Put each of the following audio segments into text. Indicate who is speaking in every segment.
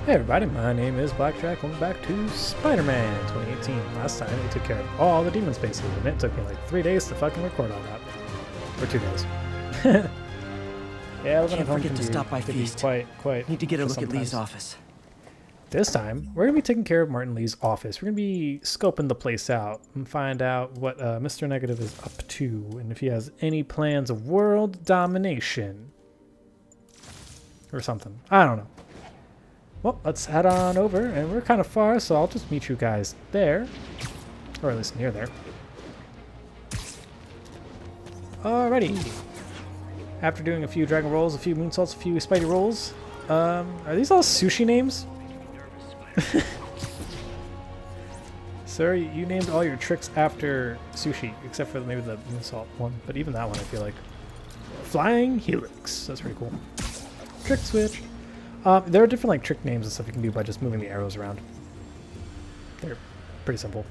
Speaker 1: Hey everybody, my name is BlakJak. Welcome back to Spider-Man 2018. Last time we took care of all the demon spaces, and it took me like 3 days to fucking record all that. Or 2 days. Yeah, living at home
Speaker 2: forget to stop by Feast.
Speaker 1: Quite.
Speaker 2: Need to get a look at
Speaker 1: sometimes.
Speaker 2: Lee's office.
Speaker 1: This time, we're gonna be taking care of Martin Lee's office. We're gonna be scoping the place out and find out what Mr. Negative is up to, and if he has any plans of world domination or something. I don't know. Well, let's head on over, and we're kind of far, so I'll just meet you guys there. Or at least near there. Alrighty. After doing a few dragon rolls, a few moonsaults, a few spidey rolls. Are these all sushi names? Sir, you named all your tricks after sushi, except for maybe the moonsault one. But even that one, I feel like. Flying Helix. That's pretty cool. Trick switch. There are different like trick names and stuff you can do by just moving the arrows around. They're pretty simple.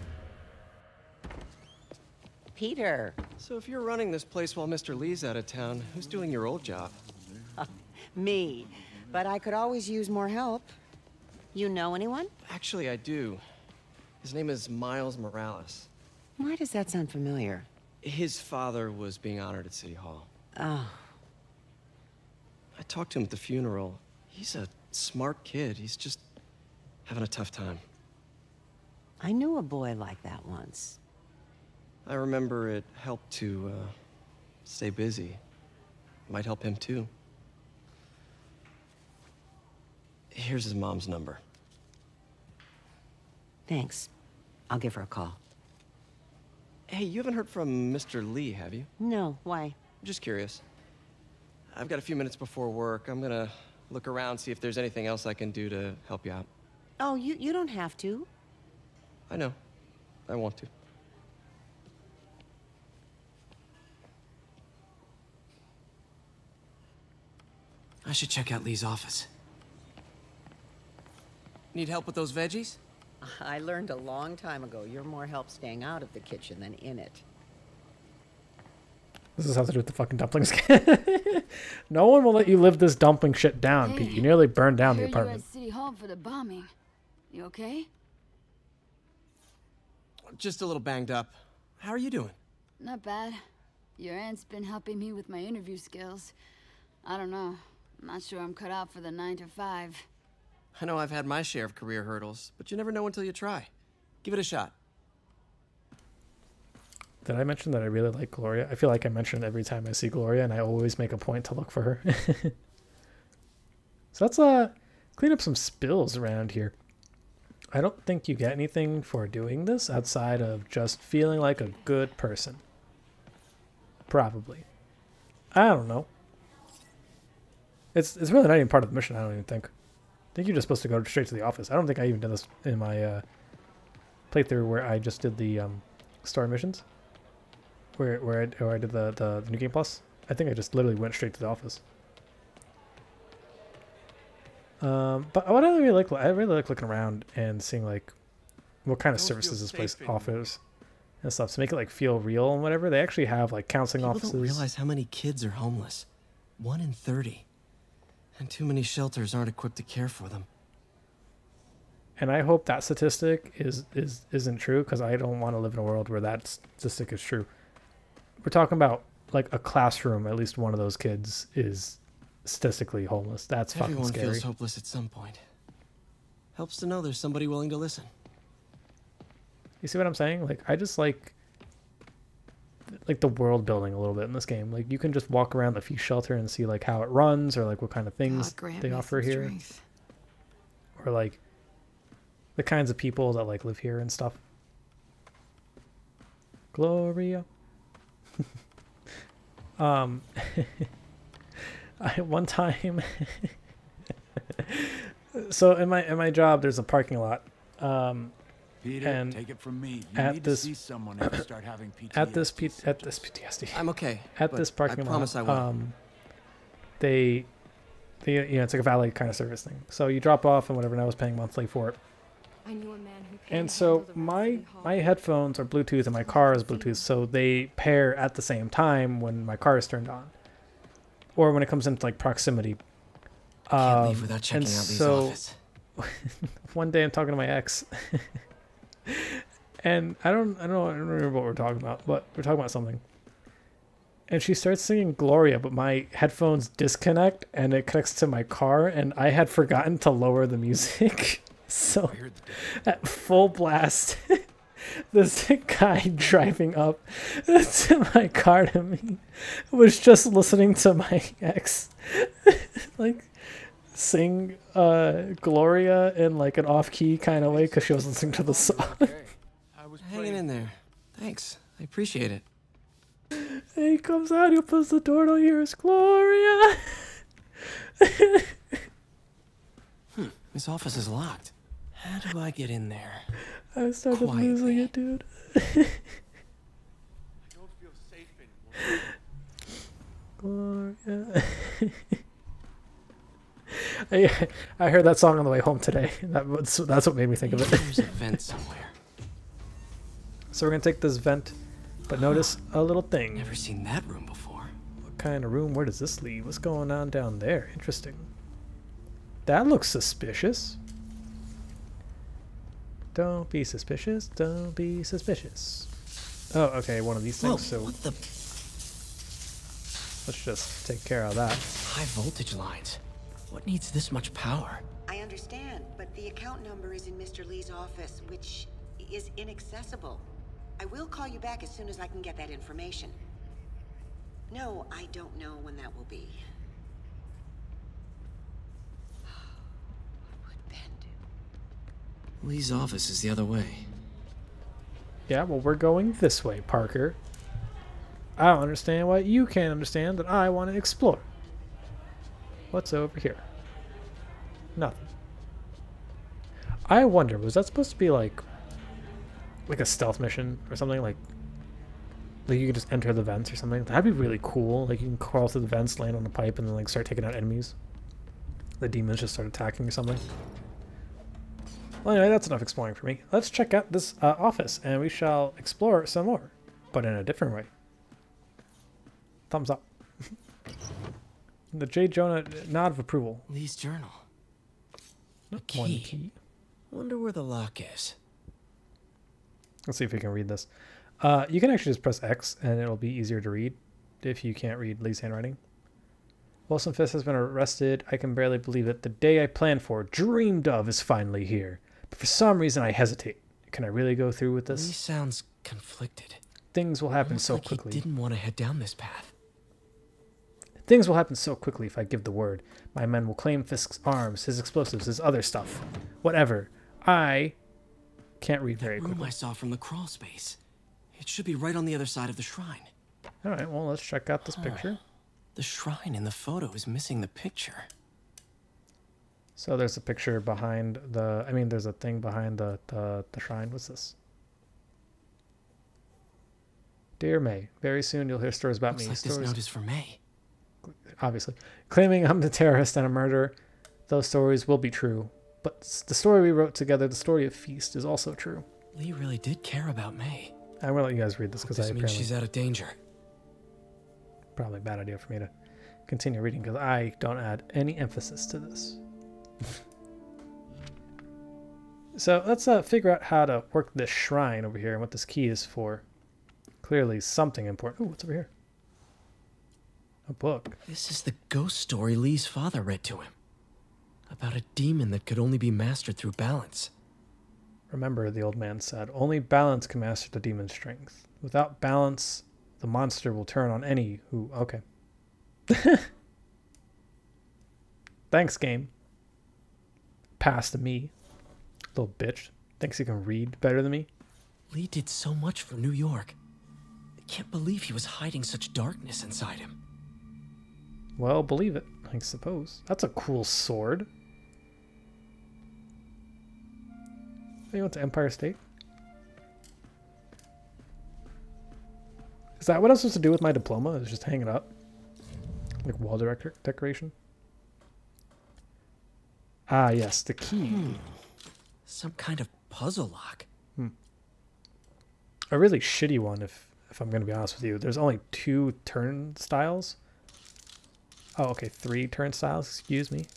Speaker 3: Peter.
Speaker 4: So if you're running this place while Mr. Lee's out of town, who's doing your old job?
Speaker 3: Me. But I could always use more help. You know anyone?
Speaker 4: Actually, I do. His name is Miles Morales.
Speaker 3: Why does that sound familiar?
Speaker 4: His father was being honored at City Hall.
Speaker 3: Oh.
Speaker 4: I talked to him at the funeral. He's a smart kid. He's just having a tough time.
Speaker 3: I knew a boy like that once.
Speaker 4: I remember it helped to stay busy. Might help him too. Here's his mom's number.
Speaker 3: Thanks. I'll give her a call.
Speaker 4: Hey, you haven't heard from Mr. Lee, have you?
Speaker 3: No, why?
Speaker 4: Just curious. I've got a few minutes before work. I'm gonna look around, see if there's anything else I can do to help you out.
Speaker 3: Oh, you don't have to.
Speaker 4: I know. I want to.
Speaker 2: I should check out Lee's office. Need help with those veggies?
Speaker 3: I learned a long time ago you're more help staying out of the kitchen than in it.
Speaker 1: This is how to do with the fucking dumplings. No one will let you live this dumpling shit down, Pete. You nearly burned down the apartment.
Speaker 5: You were at City Hall for the bombing. You okay?
Speaker 4: Just a little banged up. How are you doing?
Speaker 5: Not bad. Your aunt's been helping me with my interview skills. I don't know. I'm not sure I'm cut out for the 9 to 5.
Speaker 4: I know I've had my share of career hurdles, but you never know until you try. Give it a shot.
Speaker 1: Did I mention that I really like Gloria? I feel like I mention it every time I see Gloria, and I always make a point to look for her. So let's clean up some spills around here. I don't think you get anything for doing this outside of just feeling like a good person. Probably. I don't know. It's really not even part of the mission, I don't even think. I think you're just supposed to go straight to the office. I don't think I even did this in my playthrough where I just did the story missions. Where I did the New Game Plus. I think I just literally went straight to the office. But what I really like looking around and seeing like what kind of services this place offers and stuff to make it like feel real and whatever. They actually have like counseling
Speaker 4: People
Speaker 1: offices.
Speaker 4: don't realize how many kids are homeless. 1 in 30. And too many shelters aren't equipped to care for them.
Speaker 1: And I hope that statistic isn't true, because I don't want to live in a world where that statistic is true. We're talking about like a classroom. At least one of those kids is statistically homeless. That's fucking
Speaker 4: Everyone
Speaker 1: scary.
Speaker 4: feels hopeless at some point. Helps to know there's somebody willing to listen.
Speaker 1: You see what I'm saying? Like I just like the world building a little bit in this game. Like you can just walk around the Feast shelter and see like how it runs, or like what kind of things they offer here,
Speaker 5: Strength.
Speaker 1: or like the kinds of people that like live here and stuff. Gloria. One time so in my job there's a parking lot,
Speaker 6: Peter,
Speaker 1: and
Speaker 6: take it from me. You
Speaker 1: at
Speaker 6: need
Speaker 1: this-
Speaker 6: to see someone if you start having PTSD.
Speaker 1: at this PTSD
Speaker 4: I'm okay.
Speaker 1: at
Speaker 4: but
Speaker 1: this parking
Speaker 4: I promise
Speaker 1: lot,
Speaker 4: I will.
Speaker 1: they you know, it's like a valet kind of service thing. So you drop off and whatever, and I was paying monthly for it.
Speaker 7: I knew a man who
Speaker 1: And so my headphones are Bluetooth and my car is Bluetooth, so they pair at the same time when my car is turned on, or when it comes into like proximity.
Speaker 2: Can't leave without checking out Lee's office.
Speaker 1: one day I'm talking to my ex, and I don't remember what we're talking about, but we're talking about something. And she starts singing Gloria, but my headphones disconnect and it connects to my car, and I had forgotten to lower the music. So at full blast, this guy driving up to my car to me was just listening to my ex like sing Gloria in like an off-key kind of way because she was listening to the song.
Speaker 4: Hanging in there. Thanks. I appreciate it.
Speaker 1: And he comes out, he opens the door, and all you hear is Gloria.
Speaker 4: This office is locked. How do I get in there?
Speaker 1: I started losing it, dude. Gloria. I heard that song on the way home today. That's what made me think of it.
Speaker 4: There's a vent somewhere.
Speaker 1: So we're gonna take this vent, but notice a little thing.
Speaker 4: Never seen that room before.
Speaker 1: What kind of room? Where does this lead? What's going on down there? Interesting. That looks suspicious. Don't be suspicious. Don't be suspicious. Oh, okay, one of these things.
Speaker 4: Whoa,
Speaker 1: so
Speaker 4: what the?
Speaker 1: let's just take care of that.
Speaker 4: High voltage lines. What needs this much power?
Speaker 3: I understand, but the account number is in Mr. Lee's office, which is inaccessible. I will call you back as soon as I can get that information. No, I don't know when that will be. What would Ben do?
Speaker 4: Lee's office is the other way.
Speaker 1: Yeah, well, we're going this way, Parker. I don't understand why you can't understand that I want to explore. What's over here? Nothing. I wonder, was that supposed to be like a stealth mission or something? Like you could just enter the vents or something? That'd be really cool. Like you can crawl through the vents, land on the pipe, and then like start taking out enemies. The demons just start attacking or something. Well, anyway, that's enough exploring for me. Let's check out this office, and we shall explore some more, but in a different way. Thumbs up. The J. Jonah nod of approval.
Speaker 4: Lee's journal. A
Speaker 1: One
Speaker 4: key.
Speaker 1: key.
Speaker 4: Wonder where the lock is.
Speaker 1: Let's see if we can read this. You can actually just press X, and it'll be easier to read if you can't read Lee's handwriting. Wilson Fisk has been arrested. I can barely believe it. The day I planned for, dreamed of, is finally here. But for some reason, I hesitate. Can I really go through with
Speaker 4: Lee
Speaker 1: this?
Speaker 4: sounds conflicted.
Speaker 1: Things will happen
Speaker 4: Almost
Speaker 1: so
Speaker 4: like
Speaker 1: quickly.
Speaker 4: he didn't want to head down this path.
Speaker 1: Things will happen so quickly if I give the word. My men will claim Fisk's arms, his explosives, his other stuff. Whatever. I can't read very
Speaker 4: That room
Speaker 1: quickly.
Speaker 4: I saw from the crawl space. It should be right on the other side of the shrine.
Speaker 1: All right, well, let's check out this picture.
Speaker 4: The shrine in the photo is missing the picture.
Speaker 1: So there's a picture behind the... I mean, there's a thing behind the shrine. What's this? Dear May, very soon you'll hear stories about
Speaker 4: Looks
Speaker 1: me.
Speaker 4: like this
Speaker 1: Stories,
Speaker 4: note is for May.
Speaker 1: obviously. Claiming I'm the terrorist and a murderer. Those stories will be true. But the story we wrote together, the story of Feast, is also true.
Speaker 4: Lee really did care about May.
Speaker 1: I'm going to let you guys read this because I
Speaker 4: This means
Speaker 1: apparently...
Speaker 4: she's out of danger.
Speaker 1: Probably a bad idea for me to continue reading because I don't add any emphasis to this. So let's figure out how to work this shrine over here and what this key is for. Clearly something important. Ooh, what's over here? A book.
Speaker 4: This is the ghost story Lee's father read to him. About a demon that could only be mastered through balance.
Speaker 1: Remember, the old man said, only balance can master the demon's strength. Without balance, the monster will turn on any who... Okay. Thanks, game. Pass to me. Little bitch. Thinks he can read better than me.
Speaker 4: Lee did so much for New York. I can't believe he was hiding such darkness inside him.
Speaker 1: Well, believe it, I suppose. That's a cool sword. You went to Empire State? Is that what I was supposed to do with my diploma? Is just hang it up? Like wall decoration? Ah, yes, the key.
Speaker 4: Some kind of puzzle lock.
Speaker 1: A really shitty one, if I'm going to be honest with you. There's only 2 turnstiles. Oh, okay, 3 turnstiles, excuse me.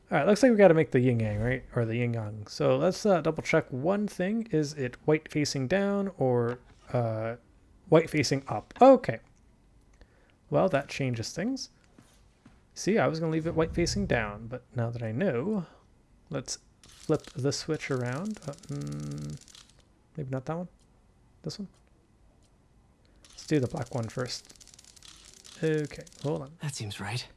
Speaker 1: All right, looks like we got to make the yin yang, right? Or the yin yang. So let's double check one thing. Is it white facing down or white facing up? Okay. Well, that changes things. See, I was going to leave it white facing down, but now that I know, let's flip the switch around. Maybe not that one. This one. Let's do the black one first. Okay, hold on.
Speaker 2: That seems right.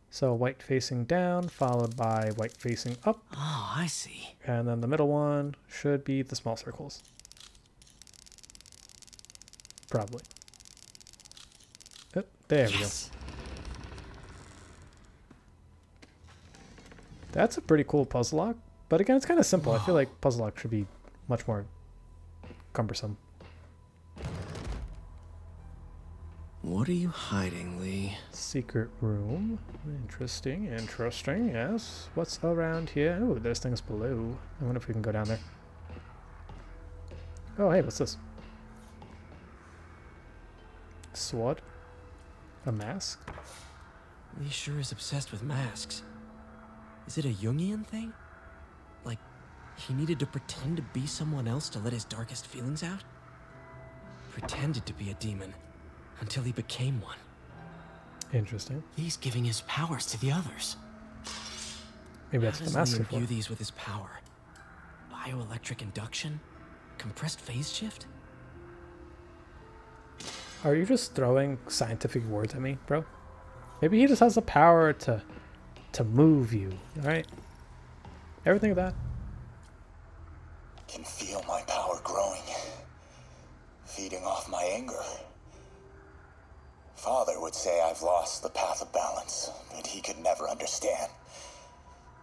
Speaker 1: So white facing down, followed by white facing up.
Speaker 2: Oh, I see.
Speaker 1: And then the middle one should be the small circles. Probably. Oh, there we go. That's a pretty cool puzzle lock. But again, it's kind of simple. I feel like puzzle lock should be much more cumbersome.
Speaker 4: What are you hiding, Lee?
Speaker 1: Secret room. Interesting, interesting, yes. What's around here? Oh, there's things below. I wonder if we can go down there. Oh, hey, what's this? Sword? A mask?
Speaker 4: Lee sure is obsessed with masks. Is it a Jungian thing? Like, he needed to pretend to be someone else to let his darkest feelings out? Pretended to be a demon. Until he became one.
Speaker 1: Interesting.
Speaker 2: He's giving his powers to the others.
Speaker 1: Maybe that's
Speaker 4: How
Speaker 1: the
Speaker 4: does
Speaker 1: mask
Speaker 4: Lee
Speaker 1: for.
Speaker 4: imbue these with his power? Bioelectric induction? Compressed phase shift?
Speaker 1: Are you just throwing scientific words at me, bro? Maybe he just has the power to move you, alright? Ever think of that?
Speaker 7: Can feel my power growing, feeding off my anger. Father would say I've lost the path of balance, but he could never understand.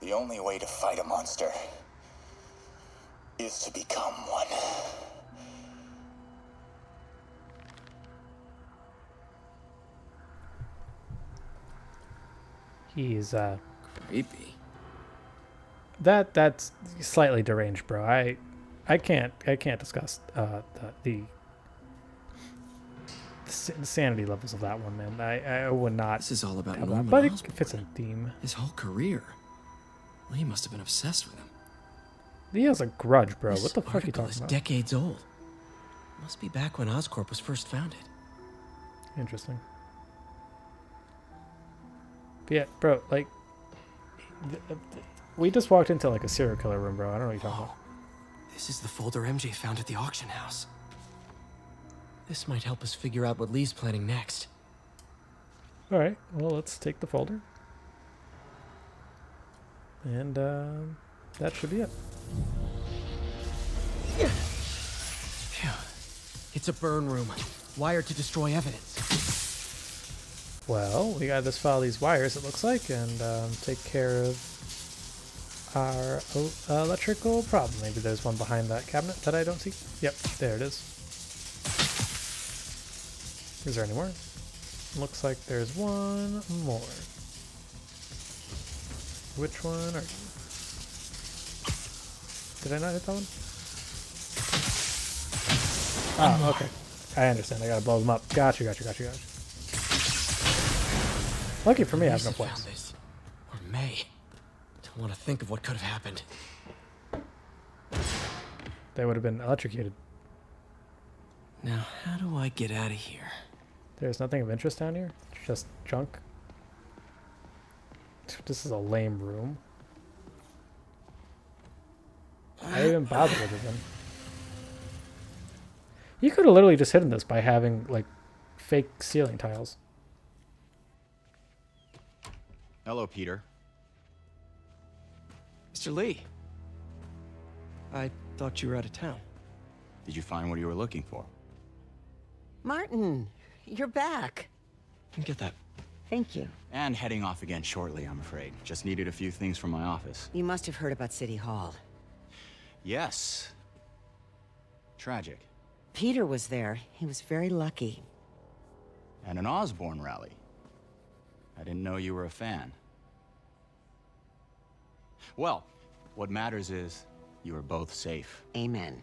Speaker 7: The only way to fight a monster is to become one.
Speaker 1: He's
Speaker 4: Creepy.
Speaker 1: that's slightly deranged, bro. I can't discuss the sanity levels of that one, man. I would not.
Speaker 4: This is all about
Speaker 1: have
Speaker 4: Norman
Speaker 1: that, but it
Speaker 4: Osborn.
Speaker 1: fits in theme.
Speaker 4: His whole career. Lee must have been obsessed with him.
Speaker 1: He has a grudge, bro.
Speaker 4: This
Speaker 1: What the fuck are you
Speaker 4: article
Speaker 1: talking
Speaker 4: is
Speaker 1: about?
Speaker 4: decades old. Must be back when Oscorp was first founded.
Speaker 1: Interesting. But yeah, bro, like, we just walked into like a serial killer room, bro. I don't know what you're talking about.
Speaker 4: This is the folder MJ found at the auction house. This might help us figure out what Lee's planning next.
Speaker 1: All right, well, let's take the folder. And that should be it.
Speaker 4: Phew. It's a burn room, wired to destroy evidence.
Speaker 1: Well, we gotta just follow these wires, it looks like, and take care of our electrical problem. Maybe there's one behind that cabinet that I don't see. Yep, there it is. Is there any more? Looks like there's one more. Which one are you? Did I not hit that one? Oh, okay. I understand. I gotta blow them up. Gotcha. Lucky for me, I have no
Speaker 4: Lisa
Speaker 1: place.
Speaker 4: found this. Or May. Don't want to think of what could have happened.
Speaker 1: They would have been electrocuted.
Speaker 4: Now, how do I get out of here?
Speaker 1: There's nothing of interest down here? Just junk? This is a lame room. I even bothered with it then. You could have literally just hidden this by having, like, fake ceiling tiles.
Speaker 6: Hello, Peter.
Speaker 4: Mr. Lee. I thought you were out of town.
Speaker 6: Did you find what you were looking for?
Speaker 3: Martin, you're back.
Speaker 4: Get that.
Speaker 3: Thank you.
Speaker 6: And heading off again shortly, I'm afraid. Just needed a few things from my office.
Speaker 3: You must have heard about City Hall.
Speaker 6: Yes. Tragic.
Speaker 3: Peter was there. He was very lucky.
Speaker 6: And an Osborn rally. I didn't know you were a fan. Well, what matters is you are both safe.
Speaker 3: Amen.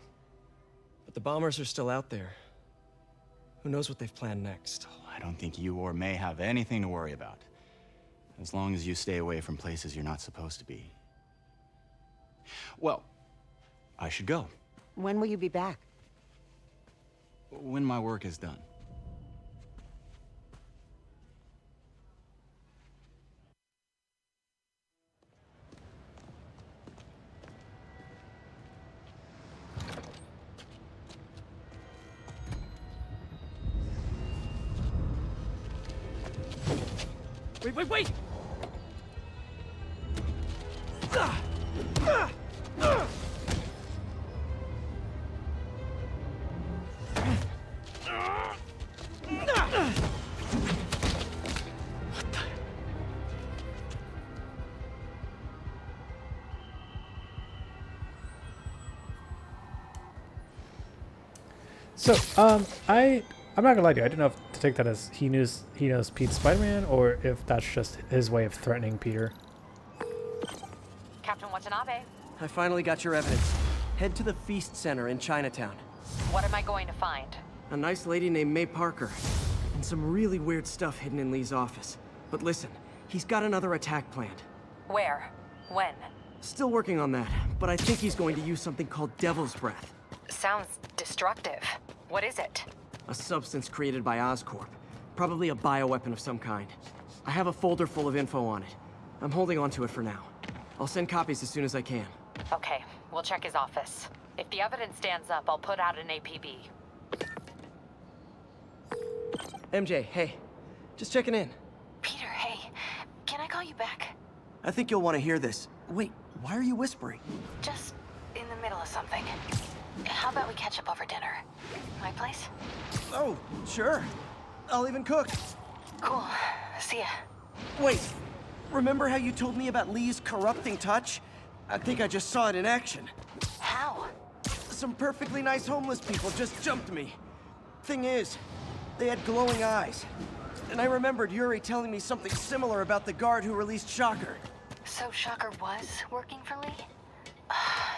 Speaker 4: But the bombers are still out there. Who knows what they've planned next?
Speaker 6: I don't think you or May have anything to worry about. As long as you stay away from places you're not supposed to be. Well, I should go.
Speaker 3: When will you be back?
Speaker 6: When my work is done.
Speaker 4: Wait!
Speaker 1: So, I'm not gonna lie to you. I didn't know if to take that as he knows Pete's Spider-Man, or if that's just his way of threatening Peter.
Speaker 8: Captain Watanabe,
Speaker 4: I finally got your evidence. Head to the Feast Center in Chinatown.
Speaker 8: what am I going to find?
Speaker 4: A nice lady named May Parker. And some really weird stuff hidden in Lee's office. But listen, he's got another attack planned.
Speaker 8: Where? When?
Speaker 4: Still working on that, but I think he's going to use something called Devil's Breath.
Speaker 8: Sounds destructive. What is it?
Speaker 4: A substance created by Oscorp. Probably a bioweapon of some kind. I have a folder full of info on it. I'm holding on to it for now. I'll send copies as soon as I can.
Speaker 8: Okay, we'll check his office. If the evidence stands up, I'll put out an APB.
Speaker 4: MJ, hey. Just checking in.
Speaker 8: Peter, hey. Can I call you back?
Speaker 4: I think you'll want to hear this. Wait, why are you whispering?
Speaker 8: Just in the middle of something. How about we catch up over dinner? My place?
Speaker 4: Oh, sure. I'll even cook.
Speaker 8: Cool. See ya.
Speaker 4: Wait, remember how you told me about Lee's corrupting touch? I think I just saw it in action.
Speaker 8: How?
Speaker 4: Some perfectly nice homeless people just jumped me. Thing is, they had glowing eyes. And I remembered Yuri telling me something similar about the guard who released Shocker.
Speaker 8: So Shocker was working for Lee?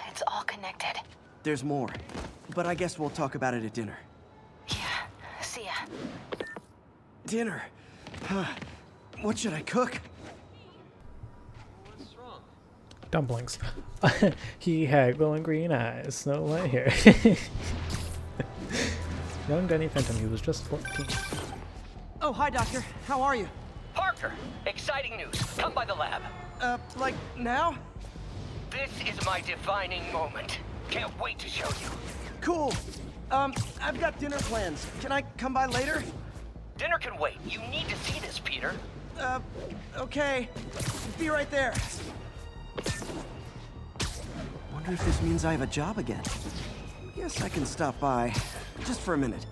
Speaker 8: It's all connected.
Speaker 4: There's more, but I guess we'll talk about it at dinner.
Speaker 8: Yeah. See ya.
Speaker 4: Dinner? What should I cook?
Speaker 1: Dumplings. He had glowing green eyes, Snow White hair. Young Danny Phantom, he was just 14.
Speaker 4: Oh, hi, Doctor. How are you?
Speaker 9: Parker, exciting news. Come by the lab.
Speaker 4: Like now?
Speaker 9: This is my defining moment. Can't wait to show you.
Speaker 4: Cool. I've got dinner plans. Can I come by later?
Speaker 9: Dinner can wait. You need to see this, Peter.
Speaker 4: Okay. Be right there. Wonder if this means I have a job again. Guess I can stop by. Just for a minute.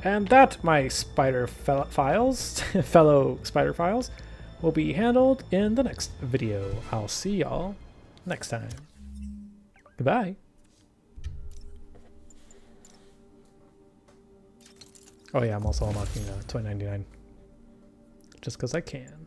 Speaker 1: And that, my spider files, fellow spider files, will be handled in the next video. I'll see y'all next time. Goodbye. Oh yeah, I'm also unlocking $20.99 just because I can.